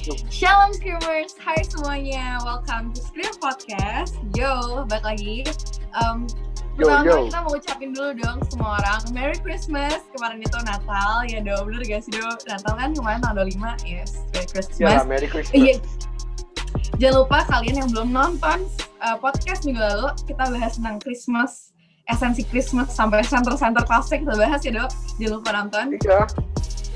Shalom Screamers, hai semuanya, welcome to Scream Podcast. Yo, balik lagi. Pertama kita mau ucapin dulu dong semua orang Merry Christmas. Kemarin itu Natal, ya Do, bener gak sih Do? Natal kan kemarin tanggal 25, yes, Merry Christmas. Ya, Merry Christmas. Jangan lupa kalian yang belum nonton podcast minggu lalu, kita bahas tentang Christmas, esensi Christmas sampai center-center klasik kita bahas ya Do. Jangan lupa nonton. Iya.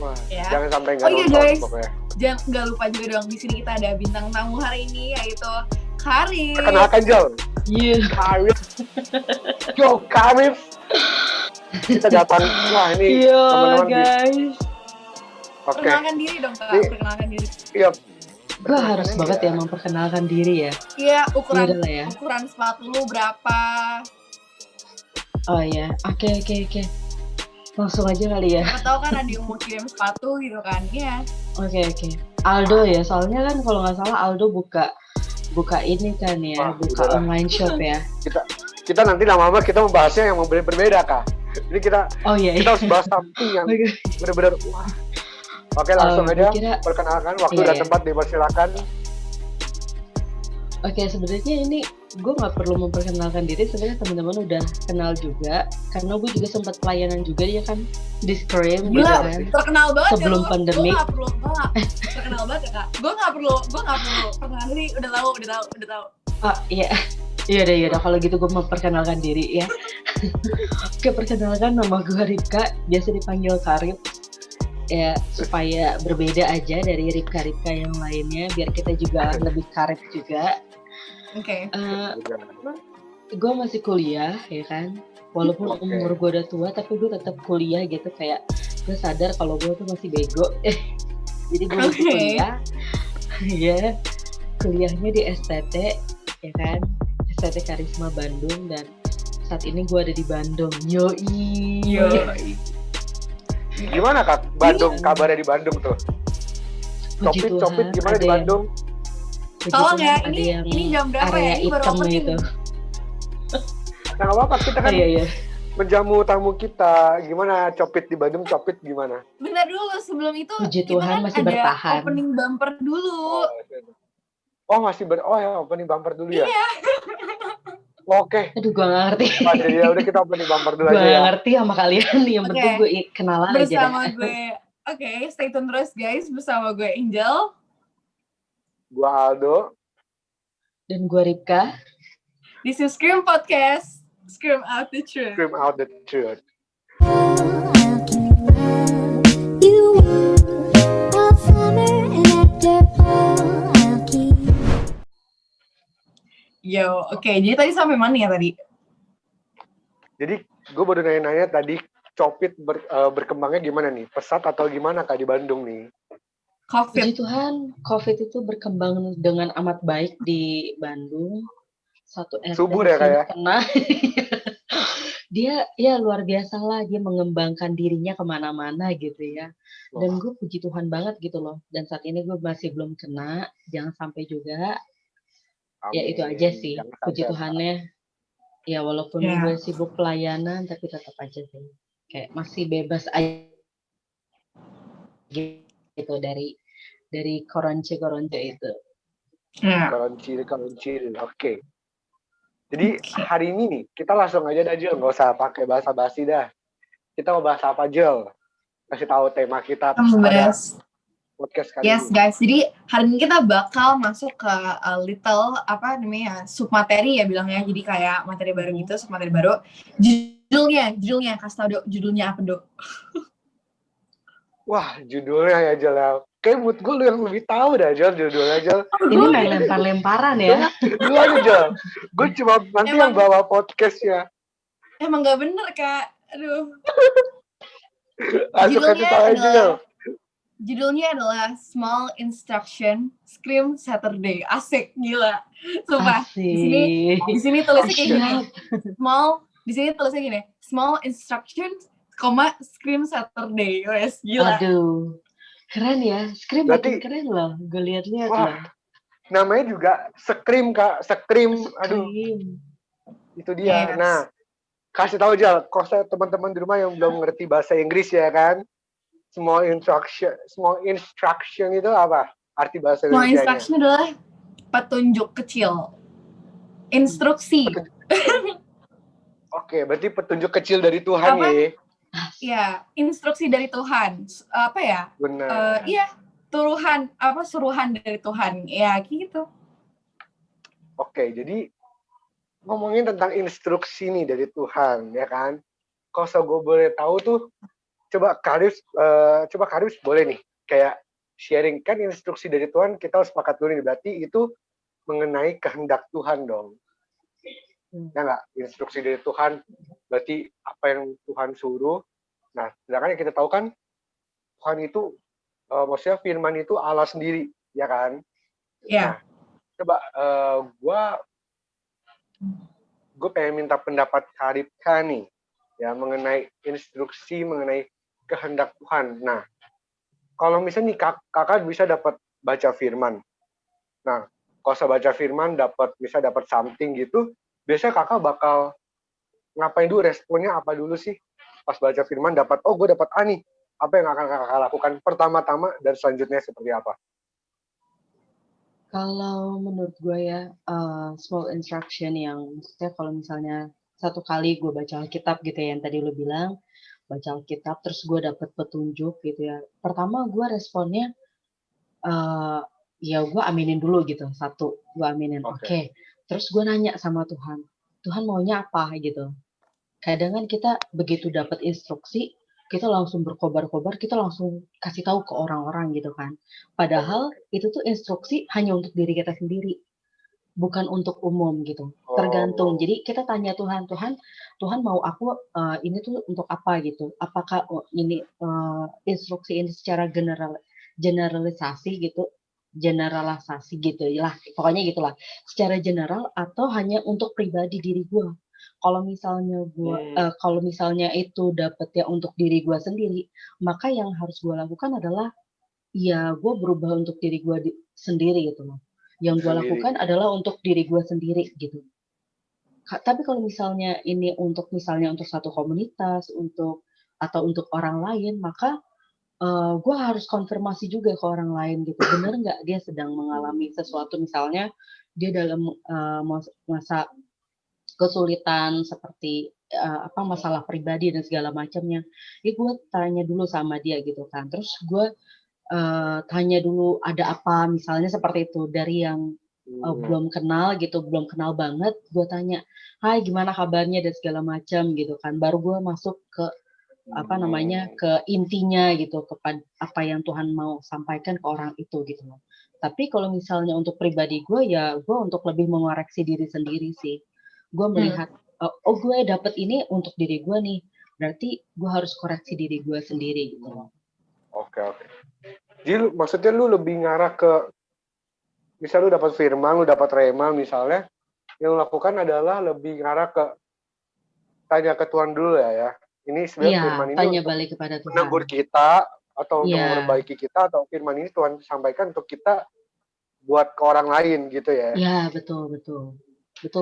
Wah, ya. Jangan sampai nggak nonton guys. Pokoknya. Jangan lupa juga dong, di sini kita ada bintang tamu hari ini yaitu Karif. Perkenalkan Jol. Iya. Karif. Yo, Karif. Kita datang. Wah, ini teman-teman guys. Oke. Perkenalkan diri dong Kak, perkenalkan diri. Iya. Gue harus banget ya memperkenalkan diri ya. Iya, ukuran ya. ukuran sepatu lu berapa? Oh iya, oke. Langsung aja kali ya. Siapa tahu kan ada yang mau kirim sepatu gitu kan, iya. Oke. Aldo ya, soalnya kan kalau nggak salah Aldo buka ini kan ya, buka online shop ya. Kita nanti lama-lama kita membahasnya yang berbeda Kak. Jadi kita harus bahas something yang benar-benar wah. Oke, langsung aja perkenalkan, waktu dan tempat dipersilakan. Oke, sebenarnya ini gue nggak perlu memperkenalkan diri, sebenarnya teman-teman udah kenal juga, karena gue juga sempat pelayanan juga dia kan di Scream gitu kan. Terkenal banget sebelum ya, pandemi. Gue nggak perlu, terkenal banget ya Kak. Gue nggak perlu perkenalan diri, udah tahu. Oh iya. Iya kalau gitu gue memperkenalkan diri ya. Oke, perkenalkan nama gue Ripka, biasa dipanggil Karif. Ya supaya berbeda aja dari Ripka yang lainnya, biar kita juga lebih Karif juga. Oke. Gue masih kuliah ya kan, walaupun umur gue udah tua tapi gue tetap kuliah gitu, kayak gue sadar kalau gue tuh masih bego. Jadi gue masih kuliah. Ya, kuliahnya di STT ya kan, STT Karisma Bandung, dan saat ini gue ada di Bandung. Yoi. Gimana Kak, Bandung, kabarnya di Bandung tuh? Copit gimana di Bandung? Tolong ya, ini jam berapa ya? Ini baru opening gitu. Nah, apa kita kan menjamu tamu kita. Gimana Copit di Bandung, Copit gimana? Bentar dulu, sebelum itu Puji kita Tuhan kan masih ada bertahan. Opening bumper dulu. Opening bumper dulu ya? Iya. Oke. Aduh, gue gak ngerti. Ya udah kita opening bumper dulu aja ya. Gue gak ngerti sama kalian, yang penting gue kenalan aja. Bersama gue, stay tune terus guys. Bersama gue Angel. Gue Aldo. Dan gue Ripka. This is Scream Podcast. Scream out the truth. Scream out the truth. Yo, oke. Jadi tadi sampai mana ya tadi? Jadi gue baru nanya-nanya tadi, Copit berkembangnya gimana nih? Pesat atau gimana Kak di Bandung nih? COVID. Puji Tuhan, COVID itu berkembang dengan amat baik di Bandung. Satu subur ya Kak ya? Kena. Dia ya luar biasa lah, dia mengembangkan dirinya kemana-mana gitu ya. Dan gue puji Tuhan banget gitu loh. Dan saat ini gue masih belum kena, jangan sampai juga. Amin. Ya itu aja sih, puji Tuhannya. Ya walaupun gue sibuk pelayanan, tapi tetap aja sih. Kayak masih bebas aja gitu dari koronce itu. Koronce. Oke. Jadi hari ini nih, kita langsung aja dah Jel, nggak usah pakai bahasa basi dah. Kita mau bahas apa Jel? Kasih tahu tema kita pada podcast kali ini. Yes guys, jadi hari ini kita bakal masuk ke little submateri ya bilangnya. Jadi kayak materi baru gitu, submateri baru. Judulnya kasih tau Dok, judulnya apa Dok? Wah, judulnya ya Jel. Kayak mood gue lu yang lebih tahu dah Jel, judulnya Jel. Ini main lempar-lemparan ya. Lu aja Jel. Gue cuma nanti yang bawa podcastnya. Emang gak bener Kak. Aduh. Langsung kasih tahu aja Jel. Judulnya adalah Small Instruction Scream Saturday. Asik, gila. Sumpah. Di sini tulisnya kayak gini. Di sini tulisnya gini. Small Instruction, Scream Saturday. Wes, gila. Aduh. Keren ya. Scream makin keren loh. Gue lihat-lihat loh. Namanya juga Scream Kak. Scream. Aduh. Itu dia. Yes. Nah, kasih tahu aja kalau teman-teman di rumah yang belum ngerti bahasa Inggris ya kan. Small instruction itu apa? arti bahasa Small Indonesianya. instruction adalah petunjuk kecil. Instruksi. Oke, berarti petunjuk kecil dari Tuhan Apa? ya. Ya, instruksi dari Tuhan. Apa ya? Benar. Iya, suruhan dari Tuhan. Ya, gitu. Oke, jadi ngomongin tentang instruksi nih dari Tuhan, ya kan? Kalau gue boleh tahu tuh, coba Karis boleh nih, kayak sharing kan instruksi dari Tuhan, kita harus sepakat dulu nih, berarti itu mengenai kehendak Tuhan dong. Ya nggak? Instruksi dari Tuhan, berarti apa yang Tuhan suruh. Nah, sedangkan yang kita tahu kan, Tuhan itu, maksudnya firman itu Allah sendiri, ya kan? Iya. Nah, coba gue pengen minta pendapat Karipka nih, ya mengenai instruksi, mengenai kehendak Tuhan. Nah, kalau misalnya nih kakak bisa dapat baca firman. Nah, kalau saya baca firman bisa dapat something gitu, biasanya kakak bakal ngapain dulu, responnya apa dulu sih? Pas baca firman gue dapat A nih. Apa yang akan kakak lakukan pertama-tama dan selanjutnya seperti apa? Kalau menurut gue ya, small instruction yang maksudnya kalau misalnya satu kali gue baca Alkitab gitu ya, yang tadi lo bilang, baca Alkitab terus gue dapet petunjuk gitu ya. Pertama gue responnya, ya gue aminin dulu gitu, satu, gue aminin, oke. Terus gue nanya sama Tuhan, Tuhan maunya apa gitu. Kadang kan kita begitu dapat instruksi, kita langsung berkobar-kobar, kita langsung kasih tahu ke orang-orang gitu kan. Padahal itu tuh instruksi hanya untuk diri kita sendiri, bukan untuk umum gitu. Tergantung. Jadi kita tanya Tuhan, Tuhan mau aku ini tuh untuk apa gitu? Apakah ini instruksi ini secara generalisasi gitu? Generalisasi gitu lah. Pokoknya gitulah. Secara general atau hanya untuk pribadi diri gue. Kalau misalnya itu dapetnya untuk diri gue sendiri, maka yang harus gue lakukan adalah ya gue berubah untuk diri gue sendiri gitu loh. Yang gue lakukan adalah untuk diri gue sendiri gitu. Tapi kalau misalnya ini untuk satu komunitas, atau untuk orang lain, maka gue harus konfirmasi juga ke orang lain gitu. Bener nggak dia sedang mengalami sesuatu, misalnya dia dalam masa kesulitan seperti masalah pribadi dan segala macamnya. Gue tanya dulu sama dia gitu kan. Terus gue tanya dulu ada apa, misalnya seperti itu, dari yang belum kenal gitu, belum kenal banget, gue tanya, hai gimana kabarnya dan segala macam gitu kan. Baru gue masuk ke ke intinya gitu, kepada apa yang Tuhan mau sampaikan ke orang itu gitu loh. Tapi kalau misalnya untuk pribadi gue, ya gue untuk lebih mengoreksi diri sendiri sih. Gue melihat, gue dapet ini untuk diri gue nih, berarti gue harus koreksi diri gue sendiri gitu loh. Oke. Jadi maksudnya lu lebih ngarah ke, misal lu dapat firman, lu dapat rema misalnya, yang lu lakukan adalah lebih ngarah ke tanya ke Tuhan dulu ya. Ini sebenarnya firman ini tanya untuk balik kepada Tuhan. menegur kita atau untuk memperbaiki kita, atau firman ini Tuhan sampaikan untuk kita buat ke orang lain gitu ya. Iya, betul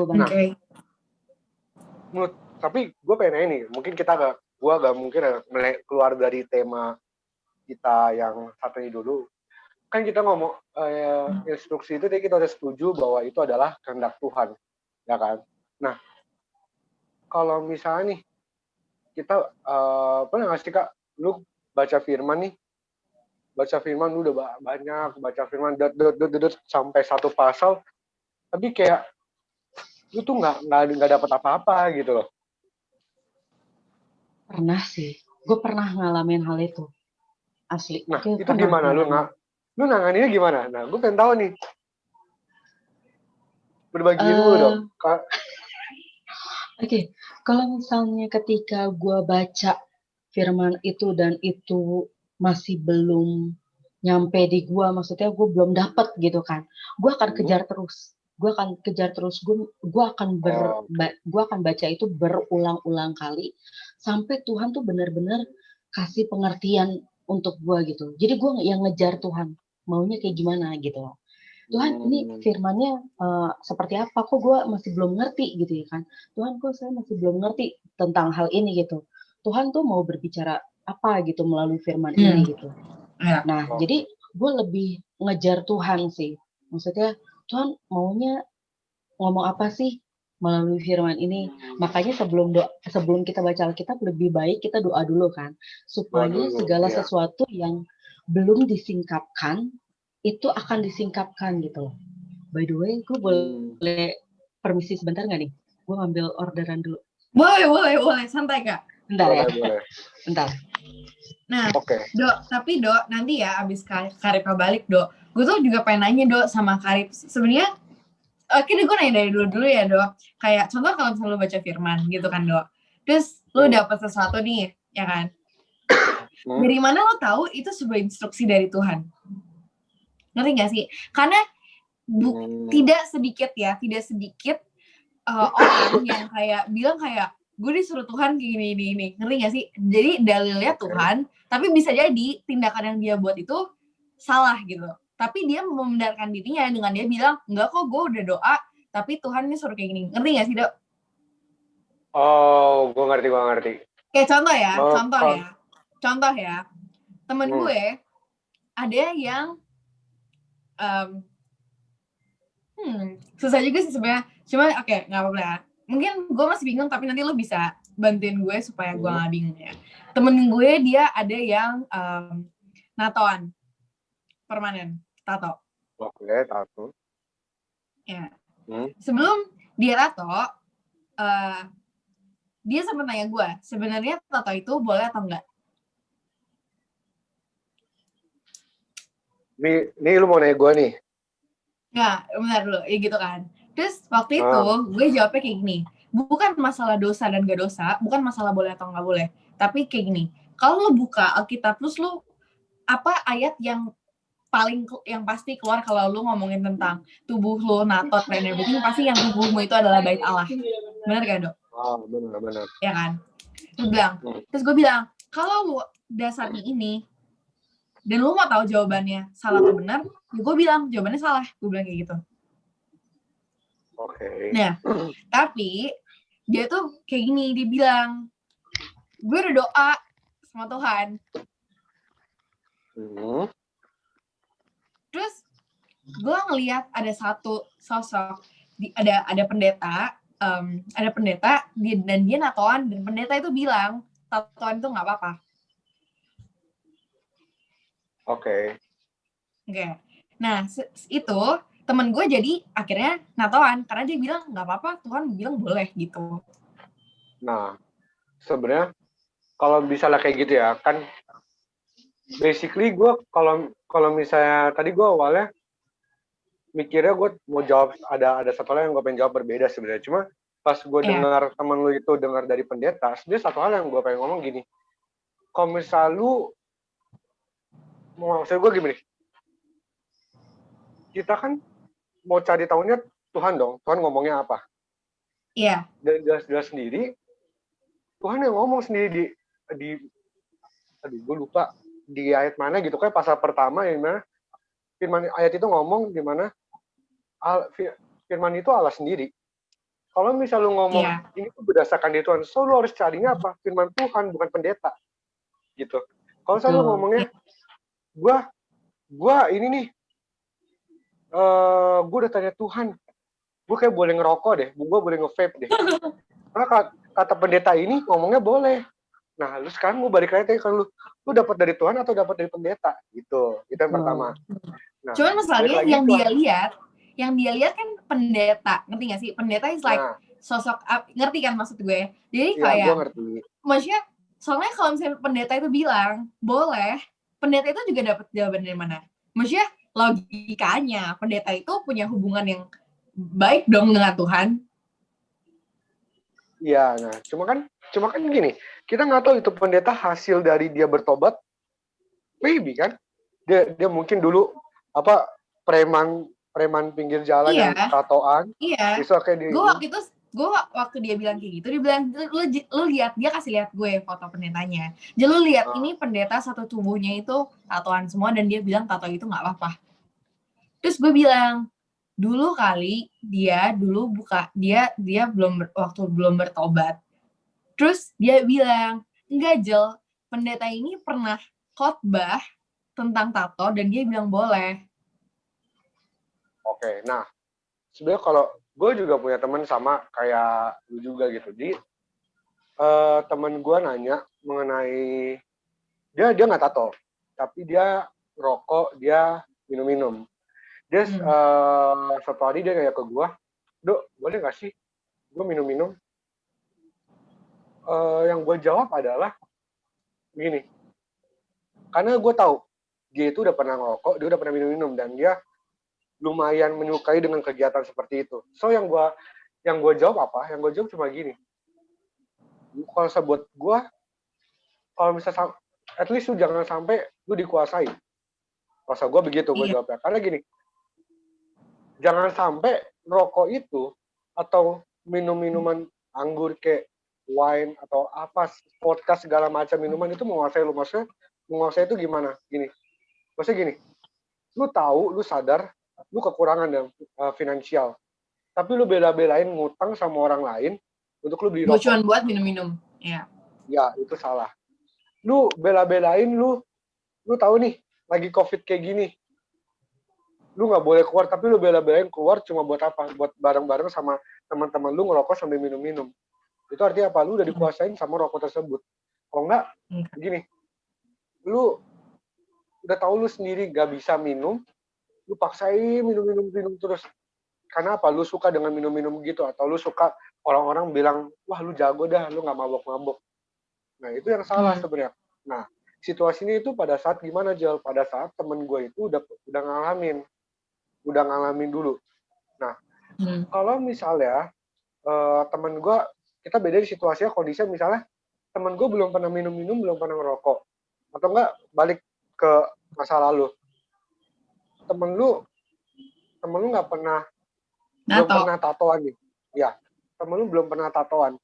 banget. Tapi gue pengen nanya nih, mungkin gue gak mungkin keluar dari tema kita yang satu ini dulu. Kan kita ngomong instruksi itu, kita udah setuju bahwa itu adalah kehendak Tuhan, ya kan? Nah, kalau misalnya nih kita pernah nggak sih Kak, lu baca firman lu udah banyak baca firman sampai satu pasal, tapi kayak lu tuh nggak dapat apa-apa gitu loh. Pernah sih, gue pernah ngalamin hal itu, asli. Nah, itu gimana lu nanganinnya gimana? Nah, gue pengen tahu nih, berbagi dulu dong. Oke, kalau misalnya ketika gue baca firman itu dan itu masih belum nyampe di gue, maksudnya gue belum dapet gitu kan, gue akan kejar terus. Gue akan baca itu berulang-ulang kali sampai Tuhan tuh benar-benar kasih pengertian untuk gue gitu. Jadi gue yang ngejar Tuhan maunya kayak gimana gitu. Tuhan, ini firman-nya seperti apa? Kok gue masih belum ngerti gitu ya kan? Tuhan, kok saya masih belum ngerti tentang hal ini gitu. Tuhan tuh mau berbicara apa gitu melalui firman ini gitu. Nah, jadi gue lebih ngejar Tuhan sih. Maksudnya Tuhan maunya ngomong apa sih melalui firman ini. Makanya sebelum kita baca Alkitab lebih baik kita doa dulu kan, Doa supaya dulu, segala ya. sesuatu yang belum disingkapkan itu akan disingkapkan gitu loh. By the way, gue boleh permisi sebentar nggak nih? Gue ngambil orderan dulu. Boleh, santai Kak. Bentar Boleh, ya. boleh. Bentar. Nah, Oke. Dok, tapi Dok, nanti ya abis Karipnya balik, Dok. Gue tuh juga pengen nanya, Dok, sama Karip. Sebenarnya, gue nanya dari dulu ya, Dok. Kayak, contoh kalau misalnya lo baca firman, gitu kan, Dok. Terus, lo dapet sesuatu nih, ya kan? Dari mana lo tahu itu sebuah instruksi dari Tuhan? Ngerti gak sih? Karena, tidak sedikit orang yang kayak bilang kayak, gue disuruh Tuhan kayak gini. Ngerti gak sih? Jadi dalilnya Tuhan, tapi bisa jadi tindakan yang dia buat itu salah gitu. Tapi dia membenarkan dirinya dengan dia bilang, enggak kok gue udah doa, tapi Tuhan ini suruh kayak gini. Ngerti gak sih, Dok? Oh, gue ngerti. Kayak contoh ya. Temen gue, ada yang, susah juga sih sebenarnya. Cuma oke, nggak apa-apa ya. Mungkin gue masih bingung, tapi nanti lo bisa bantuin gue supaya gue nggak bingung ya. Temen gue dia ada yang natoan permanen, tato. Oke, tato. Ya. Sebelum dia tato, dia sempat tanya gue, sebenarnya tato itu boleh atau enggak? Nih lu mau nanya gue nih? Nggak, benar dulu, ya gitu kan. Terus waktu itu gue jawabnya kayak gini, bukan masalah dosa dan gak dosa, bukan masalah boleh atau nggak boleh, tapi kayak gini, kalau lo buka Alkitab terus lo apa ayat yang pasti keluar kalau lo ngomongin tentang tubuh lo natot dan everything, pasti yang tubuhmu itu adalah bait Allah. Benar gak, Dok? Oh, benar. Ya kan? Terus gue bilang, kalau lo dasarnya ini dan lo mau tahu jawabannya salah atau benar, ya gue bilang jawabannya salah. Gue bilang kayak gitu. Oke. Nah, tapi dia tuh kayak gini, dia bilang, gue udah doa sama Tuhan. Terus gue ngeliat ada satu sosok, ada pendeta, dan dia natoan, dan pendeta itu bilang tatoan itu nggak apa-apa. Oke. Nah, itu temen gue jadi akhirnya natoan karena dia bilang nggak apa-apa, Tuhan bilang boleh gitu. Nah, sebenarnya kalau misalnya kayak gitu ya, kan basically gue kalau misalnya tadi gue awalnya mikirnya gue mau jawab ada satu hal yang gue pengen jawab berbeda sebenarnya. Cuma pas gue dengar temen lu itu dengar dari pendeta, sebenarnya satu hal yang gue pengen ngomong gini. Kalau misal lu maksud gue gini, kita kan mau cari tahunya Tuhan dong. Tuhan ngomongnya apa? Iya. Dan jelas-jelas sendiri Tuhan yang ngomong sendiri di gue lupa di ayat mana gitu, kayak pasal pertama yang mana firman ayat itu ngomong di mana firman itu Allah sendiri. Kalau misal lu ngomong ini tuh berdasarkan dari Tuhan, so lu harus carinya apa? Firman Tuhan, bukan pendeta. Gitu. Kalau misal lu ngomongnya gua ini nih gue udah tanya Tuhan, gue kayak boleh ngerokok deh, gue boleh nge-vape deh. Karena kata pendeta ini ngomongnya boleh. Nah, lu sekarang gue balik lagi kan lu dapat dari Tuhan atau dapat dari pendeta? Gitu. Itu yang pertama. Nah, cuman masalahnya yang dia lihat kan pendeta, ngerti gak sih? Pendeta is like sosok, ngerti kan maksud gue? Jadi kayak, gue ngerti. Maksudnya, soalnya kalau misalnya pendeta itu bilang boleh, pendeta itu juga dapat jawaban dari mana? Maksudnya logikanya pendeta itu punya hubungan yang baik dong dengan Tuhan. Iya, nah cuma kan gini, kita nggak tahu itu pendeta hasil dari dia bertobat, maybe kan? Dia mungkin dulu apa preman pinggir jalan yang tatoan. Iya. Gue waktu dia bilang kayak gitu, dia bilang lu lihat, dia kasih lihat gue foto pendetanya. Jadi lu lihat ini pendeta satu tubuhnya itu tatoan semua dan dia bilang tato itu nggak apa-apa. Terus gue bilang, dulu kali dia belum bertobat. Terus dia bilang, enggak Jel, pendeta ini pernah khotbah tentang tato dan dia bilang boleh. Oke, nah sebenarnya kalau gue juga punya teman sama kayak lu juga gitu. Jadi teman gue nanya mengenai dia nggak tato, tapi dia rokok, dia minum-minum. Dia satu hari dia kayak ke gue, Dok, boleh nggak sih gue minum-minum? Yang gue jawab adalah gini, karena gue tahu dia itu udah pernah ngerokok, dia udah pernah minum-minum, dan dia lumayan menyukai dengan kegiatan seperti itu. So yang gue jawab apa? Yang gue jawab cuma gini, kalau buat gue, kalau misalnya at least lu jangan sampai lu dikuasai. Masa gue begitu gue jawabnya. Karena gini, jangan sampai rokok itu atau minum-minuman anggur kayak wine atau apa, vodka segala macam minuman itu menguasai lu. Maksudnya menguasai itu gimana? Gini, maksudnya gini, lu tahu, lu sadar, lu kekurangan dalam finansial, tapi lu bela-belain ngutang sama orang lain untuk lu beli rokok. Cuma buat minum-minum, ya. Ya, itu salah. Lu bela-belain, lu tahu nih, lagi COVID kayak gini, lu nggak boleh keluar, tapi lu bela-belain keluar cuma buat apa? Buat bareng-bareng sama teman-teman lu ngerokok sambil minum-minum. Itu artinya apa? Lu udah dikuasain sama rokok tersebut. Kalau nggak, begini, lu udah tahu lu sendiri gak bisa minum, lu paksain minum terus. Karena apa? Lu suka dengan minum-minum gitu, atau lu suka orang-orang bilang, wah lu jago dah, lu nggak mabok-mabok. Nah itu yang salah sebenarnya. Nah situasinya itu pada saat gimana, Jel? Pada saat temen gue itu udah ngalamin dulu. Nah kalau misalnya temen gue, kita beda di situasinya, kondisinya misalnya temen gue belum pernah minum-minum, belum pernah ngerokok, atau enggak balik ke masa lalu, temen lu nggak pernah belum pernah tatoan nih, ya temen lu belum pernah tatoan.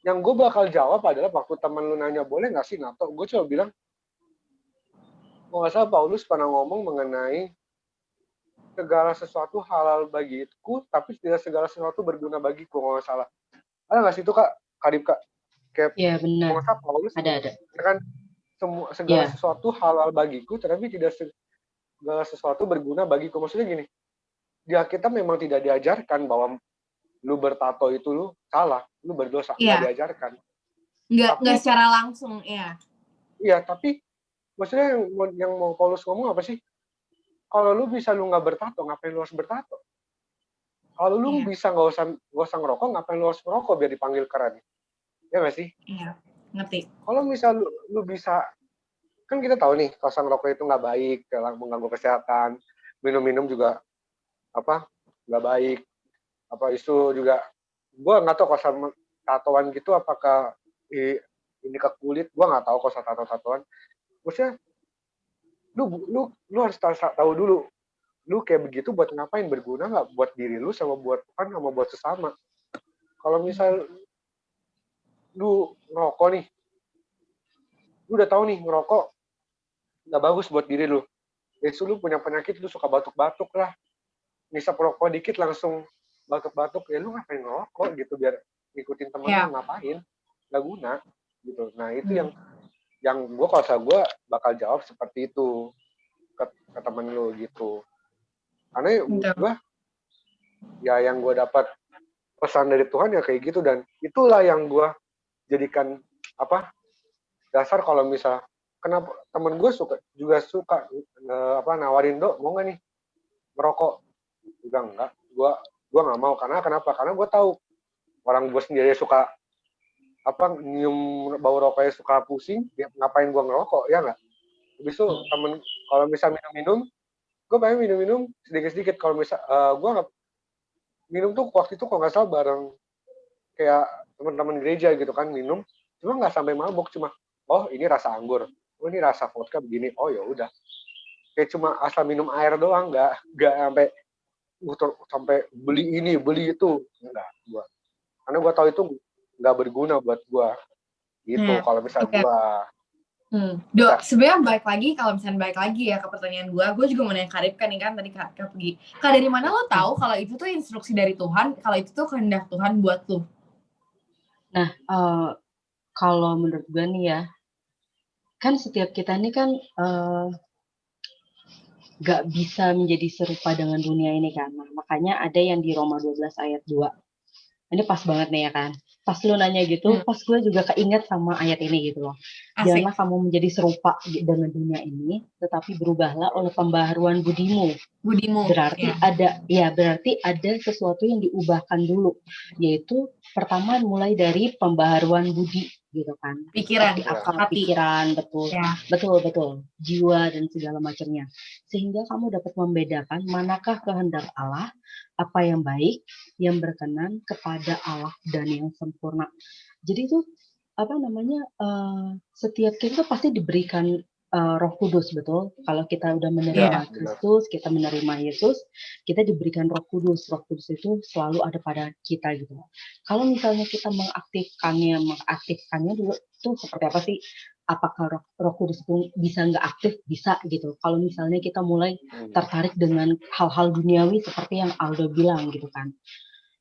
Yang gue bakal jawab adalah waktu temen lu nanya boleh nggak sih nato, gue coba bilang, kalau nggak salah Paulus pernah ngomong mengenai segala sesuatu halal bagiku, tapi tidak segala sesuatu berguna bagiku, kalau nggak salah. Ada nggak sih itu Kak Kadip Kak? Kayak ya benar. Kalau nggak salah Paulus ada. Kan segala sesuatu halal bagiku, tetapi tidak segala sesuatu berguna bagiku. Maksudnya gini, ya kita memang tidak diajarkan bahwa lu bertato itu lu salah, lu berdosa, nggak diajarkan. Nggak secara langsung, ya. Iya, tapi maksudnya yang mau Paulus ngomong apa sih? Kalau lu bisa lu nggak bertato, ngapain lu harus bertato? Kalau lu bisa nggak usah ngerokok, ngapain lu harus ngerokok biar dipanggil keren? Ya nggak sih? Iya, ngerti. Kalau misal lu bisa, kan kita tahu nih, kalau ngerokok itu nggak baik, mengganggu kesehatan, minum-minum juga nggak baik, isu juga, gue nggak tahu kalau tatoan gitu apakah ini ke kulit, gue nggak tahu kalau tatoan. Maksudnya lu harus tahu dulu, lu kayak begitu buat ngapain, berguna nggak buat diri lu sama buat Tuhan sama buat sesama. Kalau misal lu ngerokok nih, lu udah tahu nih ngerokok nggak bagus buat diri lu, besok lu punya penyakit, lu suka batuk-batuk lah, misal perokok dikit langsung batuk-batuk, ya lu ngapain ngerokok gitu, biar ngikutin temen lu, ngapain, nggak guna gitu. Nah itu yang gue, kalau gue bakal jawab seperti itu ke temen lu gitu. Karena gue ya yang gue dapat pesan dari Tuhan ya kayak gitu, dan itulah yang gue jadikan dasar kalau misal kenapa temen gue juga suka nawarin, Dok mau nggak nih merokok, juga enggak, gue nggak mau. Karena kenapa? Karena gue tahu orang gue sendiri suka nyium bau rokoknya, suka pusing, ya ngapain gue ngerokok, ya nggak? Habis itu temen kalau misal minum-minum, gue pengen minum-minum sedikit-sedikit. Kalau misal gue nggak minum tuh waktu itu kalau nggak salah bareng kayak teman-teman gereja gitu kan, minum cuma nggak sampai mabuk, cuma oh ini rasa anggur, oh ini rasa vodka begini, oh ya udah, kayak cuma asal minum air doang, nggak sampai beli ini beli itu, enggak gua, karena gua tahu itu nggak berguna buat gua gitu. Kalau misalnya gua Dok, sebenarnya kalau misalnya balik lagi ya ke pertanyaan gue juga mau nanya Kadip kan nih kan tadi Kak pergi. Kak, dari mana lo tahu kalau itu tuh instruksi dari Tuhan, kalau itu tuh kehendak Tuhan buat lo? Nah, kalau menurut gue nih ya, kan setiap kita ini kan gak bisa menjadi serupa dengan dunia ini kan. Nah, makanya ada yang di Roma 12 ayat 2. Ini pas banget nih ya kan. Pas lu nanya gitu, pas gue juga keinget sama ayat ini gitu loh. Asik. Janganlah kamu menjadi serupa dengan dunia ini, tetapi berubahlah oleh pembaharuan budimu. Berarti berarti ada sesuatu yang diubahkan dulu, yaitu pertama mulai dari pembaharuan budi gitu kan, pikiran, akal pikiran, betul jiwa dan segala macamnya, sehingga kamu dapat membedakan manakah kehendak Allah, apa yang baik, yang berkenan kepada Allah dan yang sempurna. Jadi itu setiap kita pasti diberikan Roh Kudus, betul. Kalau kita udah menerima Kristus, kita menerima Yesus, kita diberikan Roh Kudus. Roh Kudus itu selalu ada pada kita gitu. Kalau misalnya kita mengaktifkannya dulu itu seperti apa sih? Apakah Roh Kudus itu bisa nggak aktif? Bisa gitu. Kalau misalnya kita mulai tertarik dengan hal-hal duniawi seperti yang Aldo bilang gitu kan.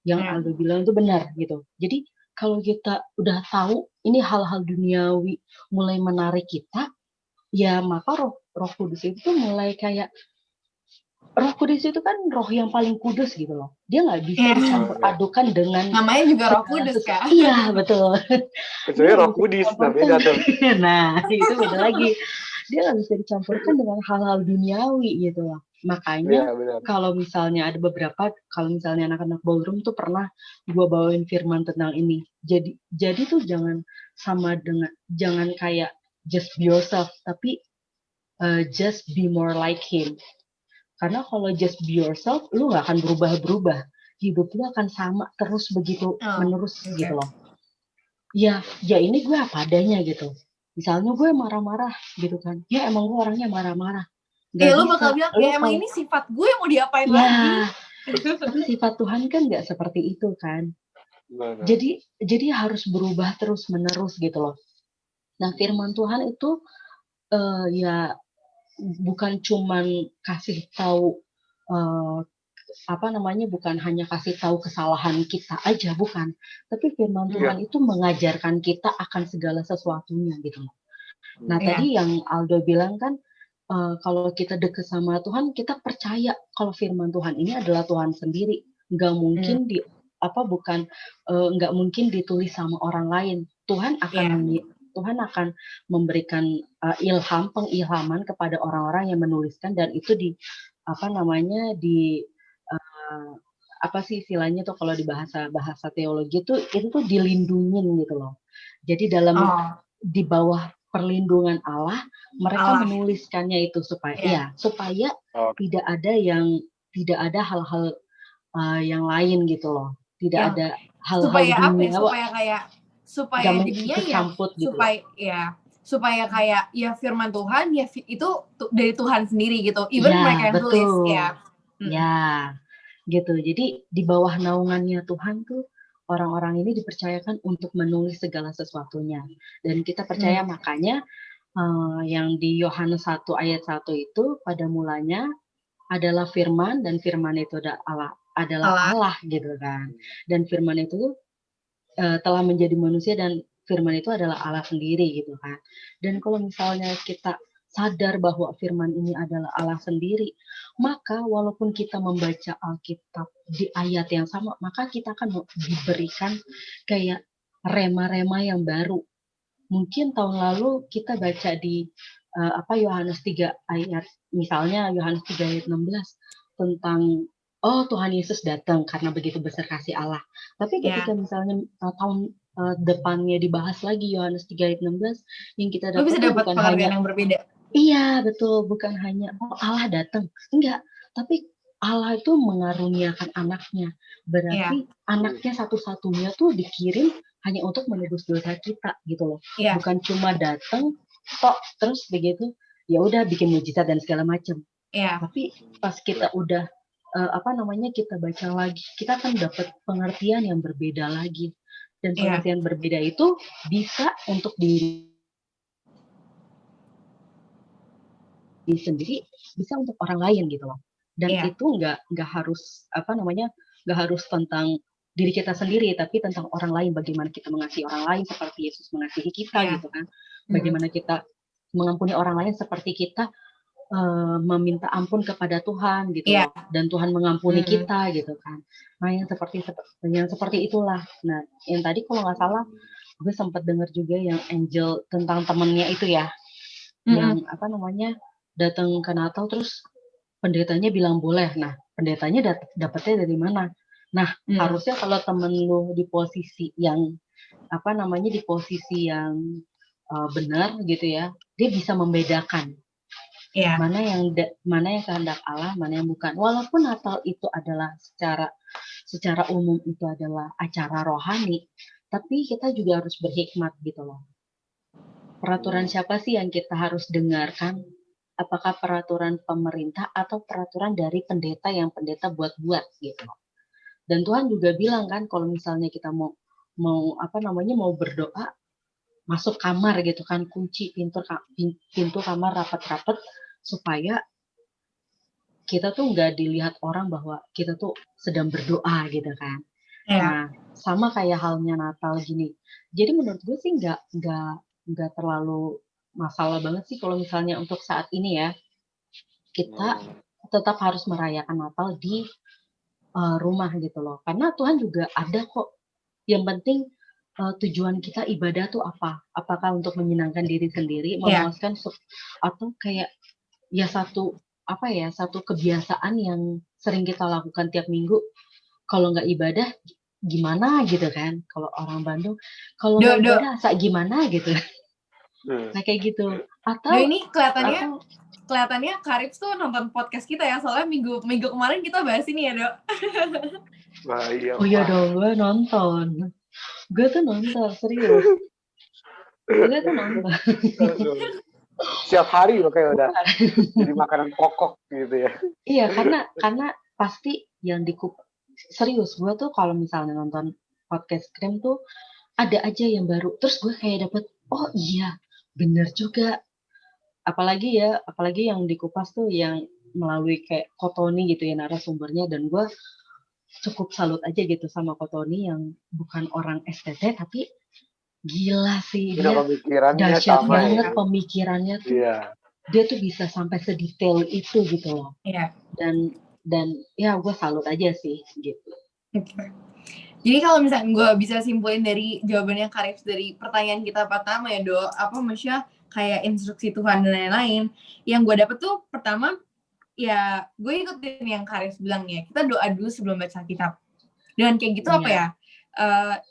Yang Aldo bilang itu benar gitu. Jadi kalau kita udah tahu ini hal-hal duniawi mulai menarik kita, ya maka roh kudus itu mulai kayak, Roh Kudus itu kan roh yang paling kudus gitu loh. Dia nggak bisa dicampur adukan dengan namanya juga Roh Kudus kan? Iya betul. Kecuali Roh Kudus, beda tuh. Nah itu beda lagi. Dia nggak bisa dicampurkan dengan hal-hal duniawi gitu loh. Makanya kalau misalnya ada beberapa, kalau misalnya anak-anak ballroom tuh pernah gue bawain firman tentang ini. Jadi tuh jangan kayak just be yourself, tapi just be more like him. Karena kalau just be yourself, lu nggak akan berubah-berubah. Hidup lu akan sama terus begitu menerus gitu loh. Ya ini gue apa adanya gitu. Misalnya gue marah-marah gitu kan. Ya emang gue orangnya marah-marah. Lu bakal bilang, emang ini sifat gue mau diapain lagi? Tapi sifat Tuhan kan nggak seperti itu kan. Jadi harus berubah terus menerus gitu loh. Nah firman Tuhan itu bukan cuman kasih tahu bukan hanya kasih tahu kesalahan kita aja, bukan. Tapi firman Tuhan itu mengajarkan kita akan segala sesuatunya gitu loh. Nah tadi yang Aldo bilang kan, kalau kita dekat sama Tuhan, kita percaya kalau firman Tuhan ini adalah Tuhan sendiri. Nggak mungkin nggak mungkin ditulis sama orang lain. Tuhan akan memberikan pengilhaman kepada orang-orang yang menuliskan, dan itu istilahnya tuh kalau di bahasa teologi itu tuh dilindungin gitu loh. Jadi di bawah perlindungan Allah mereka menuliskannya itu supaya tidak ada hal-hal yang lain gitu loh. Tidak ada hal-hal dunia supaya jadinya gitu. supaya kayak firman Tuhan itu dari Tuhan sendiri gitu. Even mereka yang tulis gitu. Jadi di bawah naungannya Tuhan tuh orang-orang ini dipercayakan untuk menulis segala sesuatunya. Dan kita percaya makanya yang di Yohanes 1 ayat 1 itu pada mulanya adalah firman, dan firman itu adalah Allah gitu kan. Dan firman itu telah menjadi manusia, dan firman itu adalah Allah sendiri gitu kan. Dan kalau misalnya kita sadar bahwa firman ini adalah Allah sendiri, maka walaupun kita membaca Alkitab di ayat yang sama, maka kita akan diberikan kayak rema-rema yang baru. Mungkin tahun lalu kita baca di Yohanes 3 ayat, misalnya Yohanes 3 ayat 16 tentang Tuhan Yesus datang karena begitu besar kasih Allah. Tapi ketika misalnya tahun depannya dibahas lagi Yohanes 3 ayat 16, yang kita dapat bukan hanya yang berbeda. Iya, betul, bukan hanya Allah datang. Enggak, tapi Allah itu mengaruniakan anaknya. Berarti anaknya satu-satunya tuh dikirim hanya untuk menebus dosa kita gitu loh. Bukan cuma datang terus begitu ya udah bikin mujizat dan segala macam. Tapi pas kita udah kita baca lagi, kita akan dapat pengertian yang berbeda lagi. Dan pengertian berbeda itu bisa untuk diri sendiri, bisa untuk orang lain gitu loh. Dan itu nggak harus nggak harus tentang diri kita sendiri, tapi tentang orang lain, bagaimana kita mengasihi orang lain seperti Yesus mengasihi kita gitu kan. Bagaimana kita mengampuni orang lain seperti kita meminta ampun kepada Tuhan gitu Iya. loh, dan Tuhan mengampuni kita gitu kan. Nah yang seperti itulah. Nah yang tadi kalau nggak salah gue sempat dengar juga yang Angel tentang temennya itu ya, yang apa namanya datang ke Natal terus pendetanya bilang boleh. Nah pendetanya dapetnya dari mana? Nah harusnya kalau temen lu di posisi yang apa namanya di posisi yang benar gitu ya, dia bisa membedakan mana yang kehendak Allah, mana yang bukan. Walaupun Natal itu adalah secara umum itu adalah acara rohani, tapi kita juga harus berhikmat gitu loh. Peraturan siapa sih yang kita harus dengarkan? Apakah peraturan pemerintah atau peraturan dari pendeta yang pendeta buat-buat gitu loh. Dan Tuhan juga bilang kan kalau misalnya kita mau berdoa, masuk kamar gitu kan, kunci pintu kamar rapat-rapat supaya kita tuh nggak dilihat orang bahwa kita tuh sedang berdoa gitu kan. Nah, sama kayak halnya Natal gini. Jadi menurut gue sih nggak terlalu masalah banget sih kalau misalnya untuk saat ini ya kita tetap harus merayakan Natal di rumah gitu loh. Karena Tuhan juga ada kok. Yang penting tujuan kita ibadah tuh apa? Apakah untuk menyenangkan diri sendiri, memuaskan atau kayak ya satu kebiasaan yang sering kita lakukan tiap minggu. Kalau nggak ibadah gimana gitu kan? Kalau orang Bandung, kalau nggak ibadah gimana gitu. Nah kayak gitu. Atau ini kelihatannya Karif tuh nonton podcast kita ya, soalnya minggu kemarin kita bahas ini ya, Dok. Oh iya dong, gue nonton. Gue tuh nonton, serius. Gue tuh nonton. Setiap hari loh kayak udah jadi makanan pokok gitu ya. Iya, karena pasti yang serius, gue tuh kalau misalnya nonton podcast Krim tuh ada aja yang baru. Terus gue kayak dapet, oh iya, bener juga. Apalagi yang dikupas tuh yang melalui kayak Kotoni gitu ya narasumbernya, dan gue cukup salut aja gitu sama Kotoni yang bukan orang STT tapi gila sih, dia dahsyat banget pemikirannya tuh. Dia tuh bisa sampai sedetail itu gitu loh. Dan ya gue salut aja sih gitu. Jadi kalau misalnya gue bisa simpulin dari jawabannya Karif dari pertanyaan kita pertama ya, Dok, apa maksudnya kayak instruksi Tuhan dan lain-lain, yang gue dapet tuh pertama ya gue ikutin yang Karif bilang ya, kita doa dulu sebelum baca kitab. Dan kayak gitu apa ya?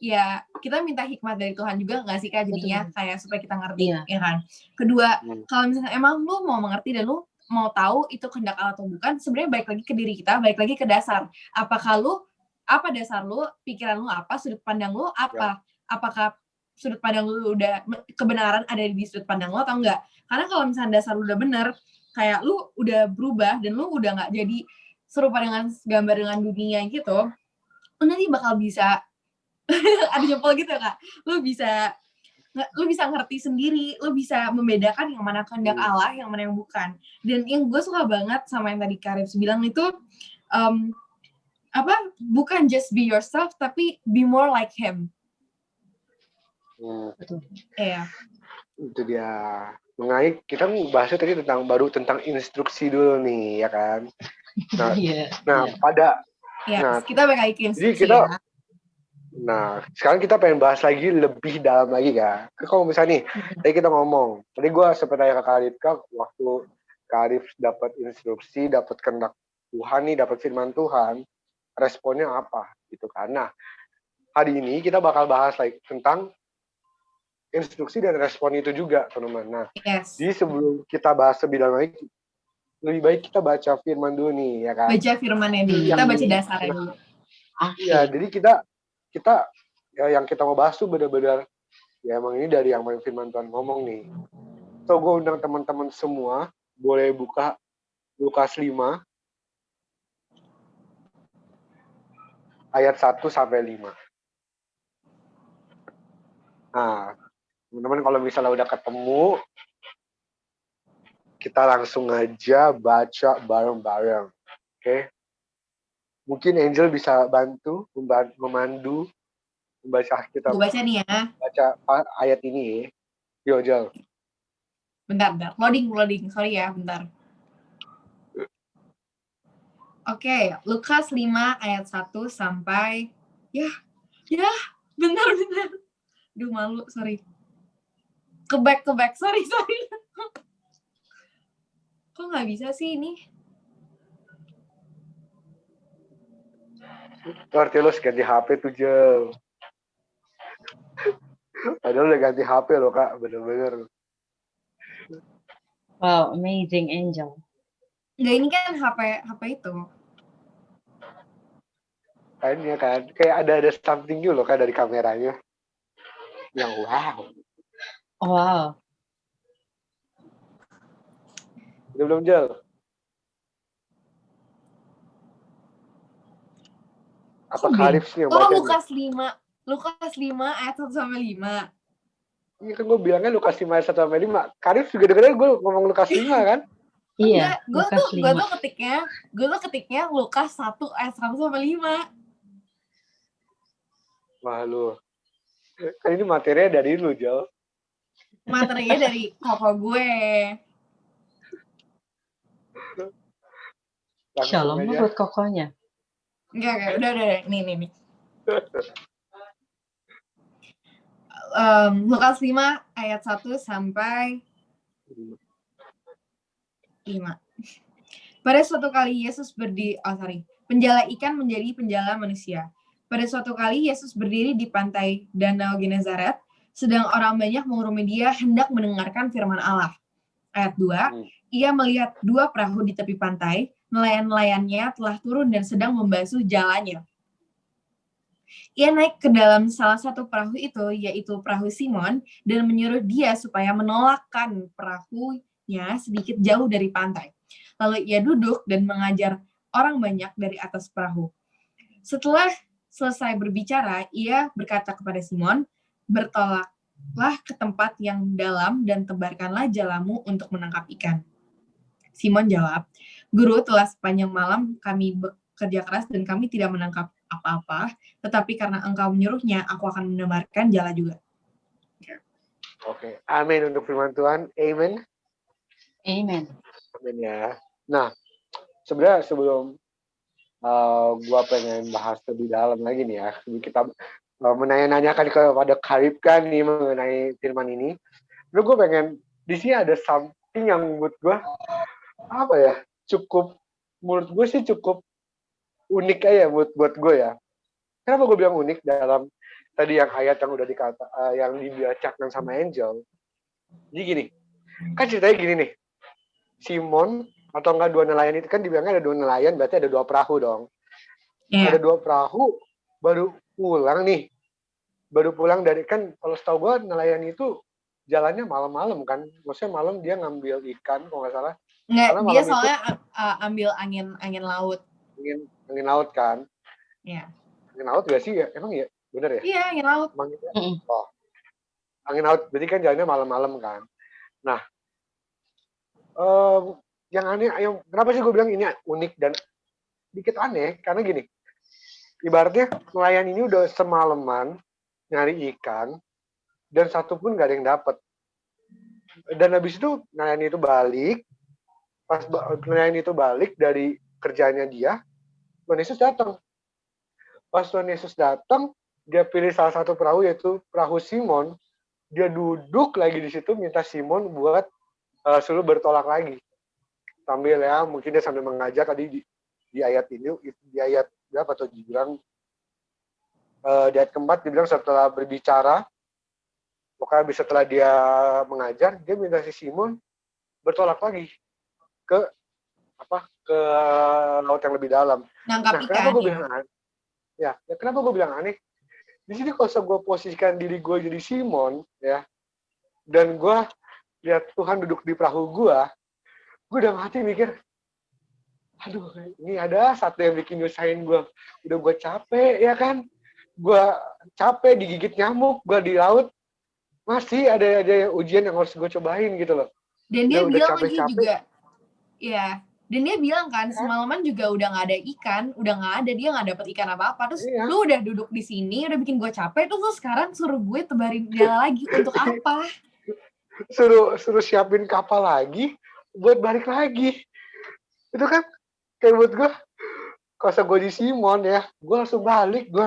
Ya kita minta hikmat dari Tuhan juga nggak sih Kak, jadinya kayak supaya kita ngerti ya kan. Kedua, kalau misalnya emang lu mau mengerti dan lu mau tahu itu kehendak Allah atau bukan, sebenarnya balik lagi ke diri kita, balik lagi ke dasar. Apa dasar lu, pikiran lu apa, sudut pandang lu apa? Apakah sudut pandang lu udah kebenaran ada di sudut pandang lu atau enggak? Karena kalau misalnya dasar lu udah bener, kayak lu udah berubah dan lu udah nggak jadi serupa dengan gambar dengan dunia gitu, lu nanti bakal bisa ada jempol gitu ya Kak, lu bisa ngerti sendiri, lu bisa membedakan yang mana kehendak Allah, yang mana yang bukan. Dan yang gue suka banget sama yang tadi Karif bilang itu bukan just be yourself tapi be more like him. Itu dia. Mengenai kita bahasnya tadi tentang instruksi dulu nih ya kan. Kita balik lagi ke instruksi Nah, sekarang kita pengen bahas lagi lebih dalam lagi kan. Kalau misalnya nih, tadi kita ngomong, tadi gue sempat tanya ke Karif, waktu Karif dapat instruksi, dapat kehendak Tuhan nih, dapat firman Tuhan, responnya apa gitu kan. Nah, hari ini kita bakal bahas lagi tentang instruksi dan respon itu juga, teman-teman. Nah, jadi sebelum kita bahas lebih dalam lagi, lebih baik kita baca firman dulu nih, ya kan? Baca firmannya dulu, kita baca dasarnya dulu. Iya, jadi kita ya, yang kita mau bahas tuh benar-benar ya emang ini dari yang firman Tuhan ngomong nih. So, gue undang teman-teman semua boleh buka Lukas 5 ayat 1 sampai 5. Nah, teman-teman kalau misalnya udah ketemu, kita langsung aja baca bareng-bareng. Oke? Mungkin Angel bisa memandu membaca kita. Gue baca nih ya. Baca ayat ini. Yo, Angel. Bentar. Loading. Sorry ya, bentar. Oke, Lukas 5 ayat 1 sampai ya, bentar. Duh, malu, sorry. Keback, sorry. Kok nggak bisa sih ini? Berarti lo ganti HP tuh, Jel. Padahal udah ganti HP lo, Kak. Bener-bener. Wow, amazing Angel. Nggak, ini kan HP itu. Kayaknya kan, kayak ada something new loh, Kak, dari kameranya. Yang wow. Wow. Udah belum, Jel? Apa Karif sih yang baca? Lukas 5 ayat 1 sampai 5. Iya kan gue bilangnya Lukas 5 ayat 1 sampai 5. Karif juga dengerin gue ngomong Lukas 5 kan? Iya, gue tuh ketiknya Lukas 1 ayat 1 sampai 5. Wah lu. Kan ini materinya dari lu, Jel. Materinya dari koko gue. Shalom lu buat kokonya. Enggak, udah. Nih. Lukas 5 ayat 1 sampai 5. Pada suatu kali Yesus penjala ikan menjadi penjala manusia. Pada suatu kali Yesus berdiri di pantai Danau Genezaret, sedang orang banyak mengerumuni dia hendak mendengarkan firman Allah. Ayat 2, ia melihat 2 perahu di tepi pantai, nelayan-nelayannya telah turun dan sedang membasuh jalannya. Ia naik ke dalam salah satu perahu itu, yaitu perahu Simon, dan menyuruh dia supaya menolakkan perahunya sedikit jauh dari pantai. Lalu ia duduk dan mengajar orang banyak dari atas perahu. Setelah selesai berbicara, ia berkata kepada Simon, bertolaklah ke tempat yang dalam dan tebarkanlah jalamu untuk menangkap ikan. Simon jawab, Guru, telah sepanjang malam kami bekerja keras dan kami tidak menangkap apa-apa, tetapi karena engkau menyuruhnya, aku akan menebarkan jala juga. Oke, amin untuk firman Tuhan. Amen. Amen. Amin ya. Nah, sebenarnya sebelum gua pengen bahas lebih dalam lagi nih ya, kita menanya-nanyakan kepada Karib kan nih mengenai firman ini. Lalu gue pengen di sini ada something yang menurut gue apa ya, menurut gue sih cukup unik aja buat gue ya. Kenapa gue bilang unik dalam tadi yang ayat yang udah yang dibacakan sama Angel. Jadi gini, kan ceritanya gini nih, Simon atau enggak 2 nelayan itu kan dibilangnya ada 2 nelayan, berarti ada 2 perahu dong. Yeah. Ada 2 perahu baru pulang dari, kan kalau setahu gue nelayan itu jalannya malam-malam kan, maksudnya malam dia ngambil ikan kalau nggak salah. Nggak, dia soalnya ambil angin laut. Angin laut kan? Iya. Yeah. Angin laut gak sih ya? Emang ya? Bener ya? Iya, angin laut. Angin laut, berarti kan jalannya malam-malam kan. Nah, yang aneh, kenapa sih gue bilang ini unik dan dikit aneh? Karena gini, ibaratnya nelayan ini udah semalaman nyari ikan, dan satu pun gak ada yang dapet. Dan habis itu nelayan itu balik, pas nelayan itu balik dari kerjanya dia, Tuhan Yesus datang. Pas Tuhan Yesus datang, dia pilih salah satu perahu, yaitu perahu Simon. Dia duduk lagi di situ, minta Simon buat suruh bertolak lagi. Sambil ya, mungkin dia sambil mengajak tadi di ayat ini, di ayat berapa tuh dibilang, di ayat keempat dibilang setelah berbicara, pokoknya setelah dia mengajar, dia minta si Simon bertolak lagi ke laut yang lebih dalam. Nangkap ikan. Kenapa gue bilang aneh? Kenapa gue bilang aneh? Di sini kalau gue posisikan diri gue jadi Simon, ya, dan gue lihat Tuhan duduk di perahu gue udah mati mikir, aduh, ini ada satu yang bikin nyusahin gue. Udah gue capek, ya kan? Gue capek digigit nyamuk, gue di laut, masih ada ujian yang harus gue cobain gitu loh. Dan dia bilang lagi juga, ya, dan dia bilang kan semalaman juga udah nggak ada ikan, dia nggak dapet ikan apa-apa. Terus lu udah duduk di sini, udah bikin gue capek, terus lu sekarang suruh gue tebarin jala lagi untuk apa? suruh siapin kapal lagi buat balik lagi. Itu kan kayak buat gue, kalau gue di Simon ya, gue langsung balik. Gue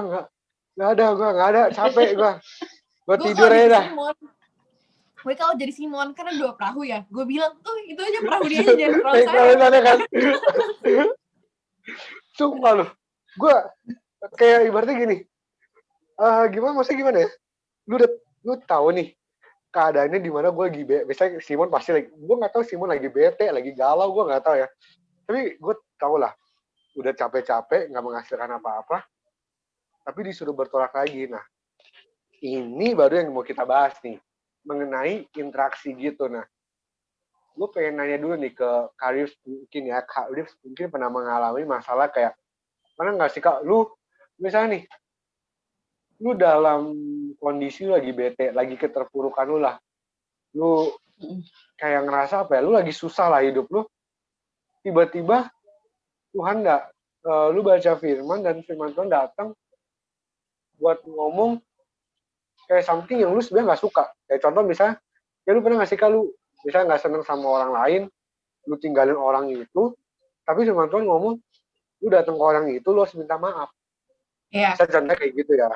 nggak ada, capek gue tidur aja dah. Gue kalau jadi Simon karena 2 perahu ya, gue bilang tuh itu aja perahu dia aja, jangan perahu saya. Kan. Sumpah loh, gue kayak ibaratnya gini, maksudnya gimana ya? Lu tahu nih keadaannya di mana gue lagi misalnya Simon pasti lagi, gue nggak tahu Simon lagi bete, lagi galau, gue nggak tahu ya. Tapi gue tau lah, udah capek-capek, nggak menghasilkan apa-apa, tapi disuruh bertolak lagi. Nah, ini baru yang mau kita bahas nih, mengenai interaksi gitu. Nah, gue pengen nanya dulu nih ke Karif mungkin ya, Karif mungkin pernah mengalami masalah kayak, pernah nggak sih Kak, lu misalnya nih, lu dalam kondisi lu lagi bete, lagi keterpurukan lu kayak ngerasa apa ya, lu lagi susah lah hidup lu, tiba-tiba Tuhan lu baca firman dan firman Tuhan datang buat ngomong kayak something yang lu sebenarnya nggak suka. Kayak contoh misalnya, ya lu pernah nggak sih Kak, lu misalnya nggak seneng sama orang lain, lu tinggalin orang itu, tapi firman Tuhan ngomong, lu datang ke orang itu, lu harus minta maaf. Iya. Saya contohnya kayak gitu ya.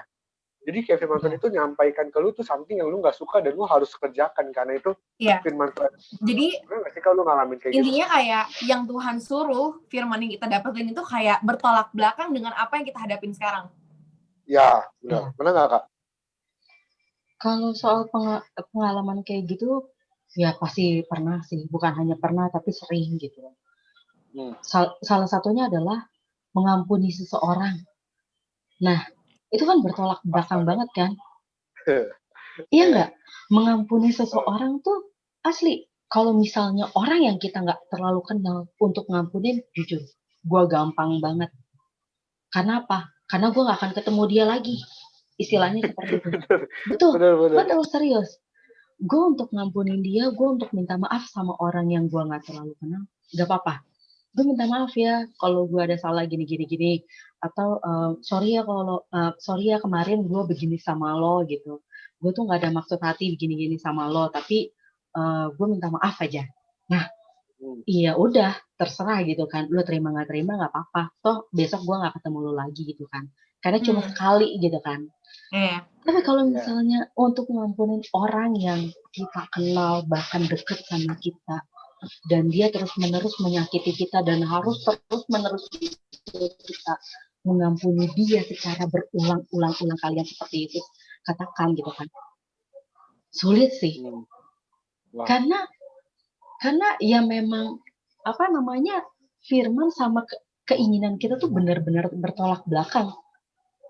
Jadi kayak firman Tuhan itu nyampaikan ke lu tuh something yang lu nggak suka dan lu harus kerjakan karena itu firman Tuhan. Jadi nggak sih kalau lu ngalamin kayak intinya gitu? Kayak yang Tuhan suruh, firman yang kita dapetin itu kayak bertolak belakang dengan apa yang kita hadapin sekarang. Ya, benar. Pernah nggak Kak? Kalau soal pengalaman kayak gitu, ya pasti pernah sih. Bukan hanya pernah, tapi sering gitu. Salah satunya adalah mengampuni seseorang. Nah, itu kan bertolak belakang banget kan? Iya nggak? Mengampuni seseorang tuh asli. Kalau misalnya orang yang kita nggak terlalu kenal untuk ngampunin, jujur, gue gampang banget. Karena apa? Karena gue nggak akan ketemu dia lagi. Istilahnya seperti itu. Betul, serius. Gue untuk ngampunin dia, gue untuk minta maaf sama orang yang gue nggak terlalu kenal, gak apa-apa. Gue minta maaf ya kalau gue ada salah gini, atau sorry ya kemarin gue begini sama lo gitu. Gue tuh nggak ada maksud hati begini sama lo, tapi gue minta maaf aja. Nah, iya udah terserah gitu kan. Lo terima nggak terima nggak apa-apa. Toh besok gue nggak ketemu lo lagi gitu kan. Karena cuma sekali gitu kan. Tapi kalau misalnya untuk ngampunin orang yang kita kenal, bahkan deket sama kita, dan dia terus-menerus menyakiti kita dan harus terus-menerus kita mengampuni dia secara berulang-ulang kalian seperti itu, katakan gitu kan. Sulit sih. Karena ya memang firman sama keinginan kita tuh benar-benar bertolak belakang.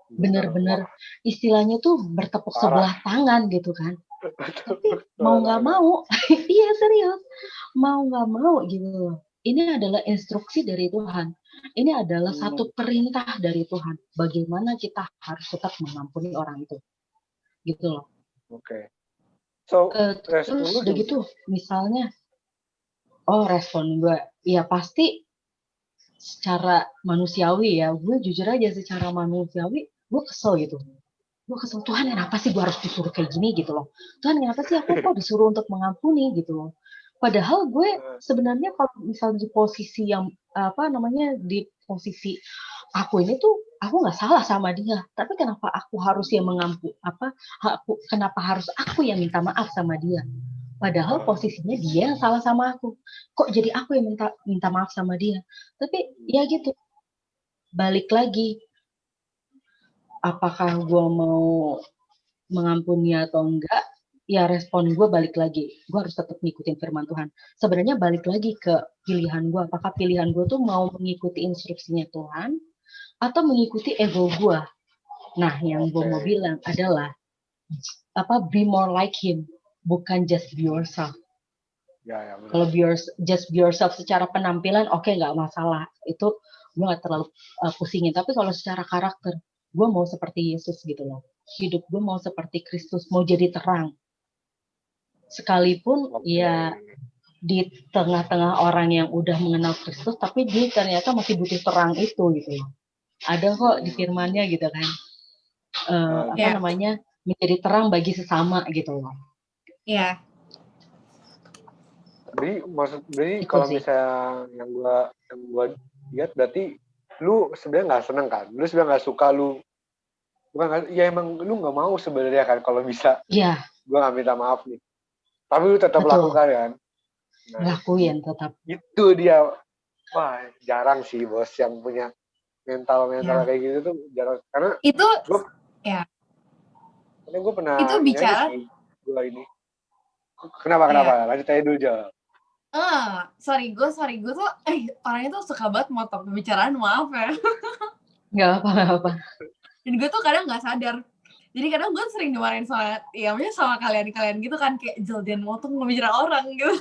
Benar-benar istilahnya tuh bertepuk sebelah tangan gitu kan. Tapi mau nggak mau, iya serius, mau nggak mau gitu. Ini adalah instruksi dari Tuhan. Ini adalah satu perintah dari Tuhan. Bagaimana kita harus tetap mengampuni orang itu, gitu loh. Oke. So, terus udah gitu, misalnya, respon gue, ya pasti secara manusiawi ya, gue jujur aja secara manusiawi, gue kesel gitu. Gue kesel, Tuhan kenapa sih gue harus disuruh kayak gini gitu loh. Tuhan kenapa sih aku kok disuruh untuk mengampuni gitu loh. Padahal gue sebenarnya kalau misalnya di posisi yang di posisi aku ini tuh aku nggak salah sama dia. Tapi kenapa aku harus yang kenapa harus aku yang minta maaf sama dia. Padahal posisinya dia yang salah sama aku. Kok jadi aku yang minta maaf sama dia. Tapi ya gitu. Balik lagi. Apakah gue mau mengampuni atau enggak, ya respon gue balik lagi. Gue harus tetap ngikutin firman Tuhan. Sebenarnya balik lagi ke pilihan gue. Apakah pilihan gue tuh mau mengikuti instruksinya Tuhan atau mengikuti ego gue? Nah, yang gue mau bilang adalah be more like him, bukan just be yourself. Kalau just be yourself secara penampilan, oke, nggak masalah. Itu gue nggak terlalu pusingin. Tapi kalau secara karakter, gue mau seperti Yesus gitu loh. Hidup gue mau seperti Kristus, mau jadi terang. Sekalipun ya di tengah-tengah orang yang udah mengenal Kristus, tapi dia ternyata masih butuh terang itu gitu loh. Ada kok di firman-Nya gitu kan. Menjadi terang bagi sesama gitu loh. Iya. Berarti Itu kalau sih. misalnya yang gua lihat berarti lu sebenarnya nggak seneng kan? Lu sebenarnya nggak suka, lu bukan ya emang lu nggak mau sebenarnya kan kalau bisa. Iya, Gua nggak minta maaf nih. Tapi lu tetap betul. lakukan kan? Nah, Lakuin tetap. itu dia. Wah, jarang sih bos yang punya mental Ya. kayak gitu tuh jarang. Karena Itu gue ya. karena gue pernah Itu ini aja bicara sih, gue ini. Kenapa? ya. Lanjut aja dulu, Jal. Sorry gue tuh orangnya tuh suka banget motong pembicaraan, maaf ya. Nggak apa-apa. Dan gue tuh kadang nggak sadar. Jadi kadang gue sering dimarahin sama kalian gitu kan, kayak Jal motong pembicaraan orang gitu.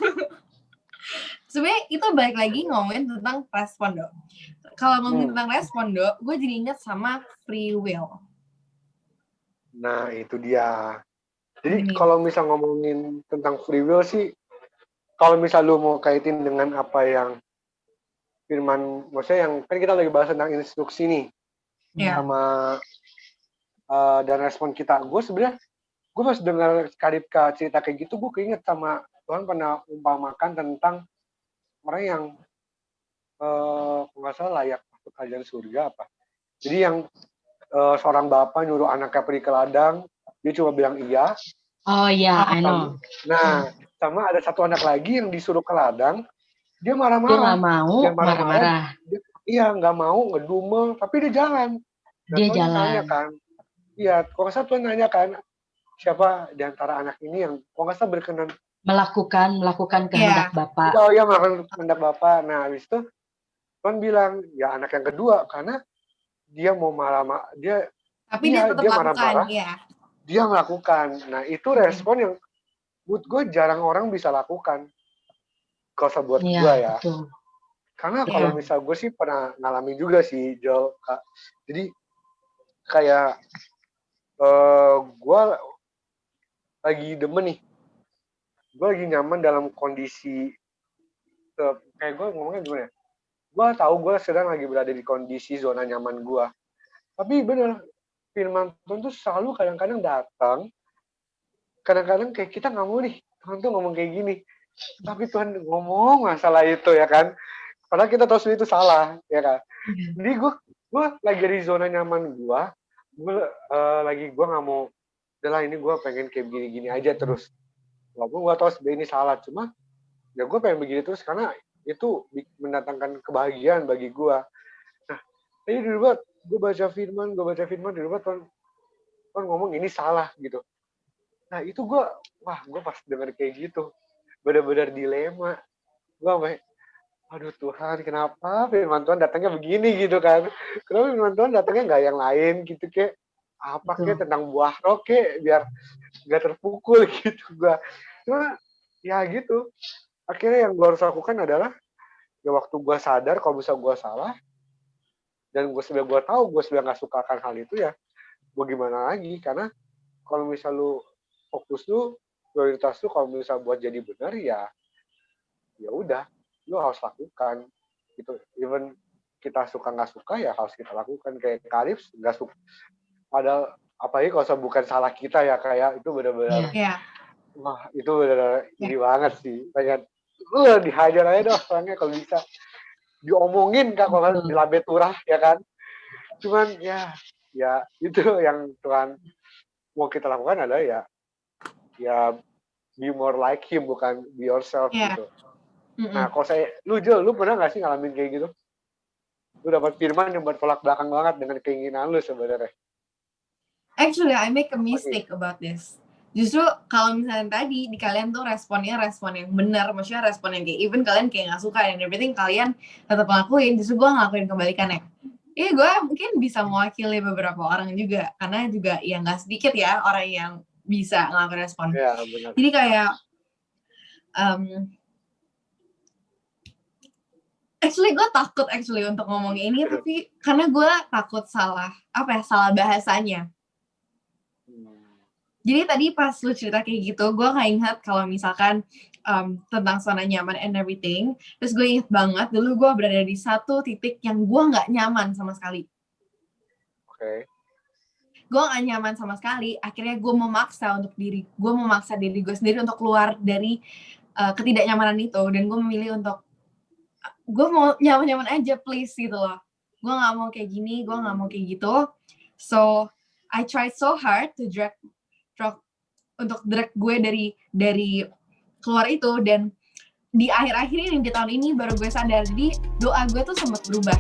Sebenarnya itu balik lagi ngomongin tentang respon dong. Kalau ngomongin tentang respon dong, gue jadi ingat sama free will. Nah itu dia. Jadi kalau misal ngomongin tentang free will sih, kalau misal lu mau kaitin dengan apa yang Firman, maksudnya yang kan kita lagi bahas tentang instruksi nih, sama dan respon kita. Gue pas dengar Karipka cerita kayak gitu, gue keinget sama Tuhan pernah umpamakan tentang orang yang kalau nggak salah layak masuk kerajaan surga apa. Jadi yang seorang bapak nyuruh anaknya pergi ke ladang, dia cuma bilang iya. Oh iya, I know. Nah, sama ada satu anak lagi yang disuruh ke ladang, dia Dia marah-marah. nggak mau, Dia marah-marah. Iya, nggak mau, ngedumel, tapi dia jalan. Dan Dia Tuhan jalan. tanya kan, iya, kalau nggak salah Tuhan nanya kan, siapa di antara anak ini yang kalau nggak salah berkenan melakukan kehendak Bapak. Oh iya, melakukan kehendak Bapak. Nah, habis itu Tuhan bilang, ya anak yang kedua, karena dia mau marah-marah, dia marah-marah, dia melakukan. Nah, itu respon yang menurut gue jarang orang bisa lakukan. Kalau buat gue ya. Betul. Karena kalau misal gue sih pernah ngalamin juga sih, Jol, Kak. Jadi kayak gue lagi demen nih. Gue lagi nyaman dalam kondisi kayak gue ngomongnya gimana ya? Gue tahu gue sedang lagi berada di kondisi zona nyaman gue. Tapi bener, firman Tuhan tuh selalu kadang-kadang datang. Kadang-kadang kayak kita nggak mau nih, Tuhan tuh ngomong kayak gini. Tapi Tuhan ngomong masalah itu ya kan. Padahal kita tahu itu salah, ya kan. Jadi gue lagi di zona nyaman gue nggak mau, udahlah ini gue pengen kayak gini-gini aja terus. Walaupun gue tahu sebenarnya ini salah, cuma ya gue pengen begini terus karena itu mendatangkan kebahagiaan bagi gue. Nah, jadi dulu gue baca firman dulu Tuhan ngomong ini salah gitu. Nah itu gue pas denger kayak gitu, benar-benar dilema. Gue sampai, aduh Tuhan, kenapa firman Tuhan datangnya begini gitu kan? Kenapa firman Tuhan datangnya nggak yang lain gitu, kayak apa kayak tentang buah roh kayak biar nggak terpukul gitu gue. Cuma ya gitu. Akhirnya yang gue harus lakukan adalah ya waktu gue sadar kalau bisa gue salah dan gue tahu gue sudah nggak suka akan hal itu, ya gue gimana lagi, karena kalau misal lu fokus lu prioritas lu kalau misal buat jadi benar ya udah lu harus lakukan gitu. Even kita suka nggak suka ya harus kita lakukan. Kayak Karif nggak suka, padahal apalagi kalau bukan salah kita ya, kayak itu benar-benar wah itu benar-benar ini banget sih, pengen dihajar aja dong orangnya kalau bisa, diomongin Kak kalau di labe turah ya kan. Cuman ya itu yang Tuhan mau kita lakukan adalah ya be more like him, bukan be yourself gitu. Nah kalau lu pernah nggak sih ngalamin kayak gitu? Lu dapat firman yang bertolak belakang banget dengan keinginan lu sebenarnya. Actually, I make a mistake about this. Justru kalau misalnya tadi di kalian tuh respon yang benar, maksudnya respon yang kayak even kalian kayak nggak suka dan everything kalian tetap ngelakuin, justru gue ngelakuin kebalikannya. Gue mungkin bisa mewakili beberapa orang juga, karena juga ya nggak sedikit ya orang yang bisa ngelakuin respon. Ya, benar. Jadi kayak actually gue takut untuk ngomong ini, tapi karena gue takut salah bahasanya. Jadi tadi pas lu cerita kayak gitu, gue gak ingat kalau misalkan tentang zona nyaman and everything. Terus gue ingat banget, dulu gue berada di satu titik yang gue gak nyaman sama sekali. Oke. Gue gak nyaman sama sekali, akhirnya gue memaksa diri gue sendiri untuk keluar dari ketidaknyamanan itu, dan gue memilih untuk gue mau nyaman-nyaman aja please gitu loh. Gue nggak mau kayak gini, gue nggak mau kayak gitu. So I tried so hard to drag gue dari keluar itu, dan di akhir-akhir ini di tahun ini baru gue sadar, jadi doa gue tuh sempat berubah.